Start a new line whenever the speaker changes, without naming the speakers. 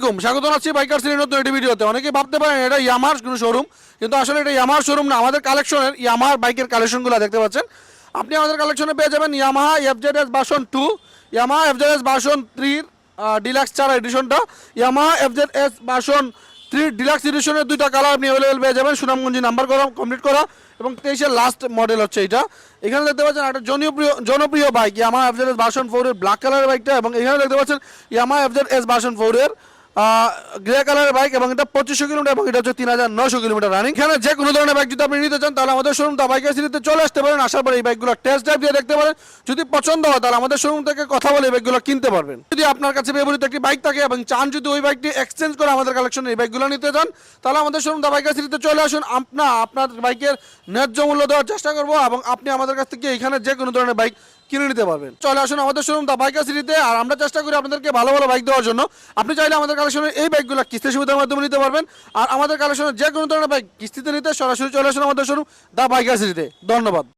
আলাইকুম, স্বাগত জানাচ্ছি বাইকার সিরিজের নতুন একটি ভিডিওতে। অনেকেই ভাবতে পারেন এটা ইয়ামাহার কোনো শোরুম, কিন্তু আসলে এটা ইয়ামাহার শোরুম না। আমাদের কালেকশনের ইয়ামাহার বাইকের কালেকশনগুলো দেখতে পাচ্ছেন। আপনি আমাদের কালেকশনে পেয়ে যাবেন Yamaha FZS version 2, Yamaha FZS version 3 deluxe ছাড়া এডিশনটা, ইয়ামাহা এফজেডএস ভার্সন 3 ডিলাক্স এডিশনের দুইটা কালার আপনি অ্যাভেলেবেল পেয়ে যাবেন। সুনামগঞ্জি নাম্বার করা কমপ্লিট করা এবং 23-এর লাস্ট মডেল হচ্ছে এটা। এখানে দেখতে পাচ্ছেন একটা জনপ্রিয় বাইক ইয়ামাহা এফজেডএস ভার্সন 4 এর ব্ল্যাক কালারের বাইকটা, এবং এখানে দেখতে পাচ্ছেন ইয়ামাহা এফজেডএস ভার্সন 4 এর গ্রে কালারের বাইক, এবং এটা 2500 কিলোমিটার এবং এটা হচ্ছে 3900 কিলোমিটার রানিং। এখানে যে কোনো ধরনের বাইক যদি আপনি নিতে চান তাহলে আমাদের শোরুম দা বাইকের সিরিজে চলে আসতে পারেন। আসার পরে এই বাইকগুলো টেস্ট ড্রাইভ দিয়ে দেখতে পারেন। যদি পছন্দ হয় তাহলে আমাদের শোরুম থেকে কথা বলে এই বাইকগুলো কিনতে পারবেন। যদি আপনার কাছে ব্যবহৃত একটি বাইক থাকে এবং চান যদি ওই বাইকটি এক্সচেঞ্জ করে আমাদের কালেকশনে এই বাইকগুলো নিতে চান, তাহলে আমাদের শোরুম দা বাইকের সিরিজে চলে আসুন। আপনার বাইকের ন্যায্য মূল্য দেওয়ার চেষ্টা করবো এবং আপনি আমাদের কাছ থেকে এখানে যে কোনো ধরনের বাইক কিনে নিতে পারবেন। চলে আসুন আমাদের শোরুম দা বাইকার সিরিজে, আর আমরা চেষ্টা করি আপনাদেরকে ভালো ভালো বাইক দেওয়ার জন্য। আপনি চাইলে আমাদের কালেকশনের এই বাইকগুলো কিস্তি সুবিধার মাধ্যমে নিতে পারবেন, আর আমাদের কালেকশনের যে কোনো ধরনের বাইক কিস্তিতে নিতে সরাসরি চলে আসুন আমাদের শোরুম দা বাইকার সিরিজে। ধন্যবাদ।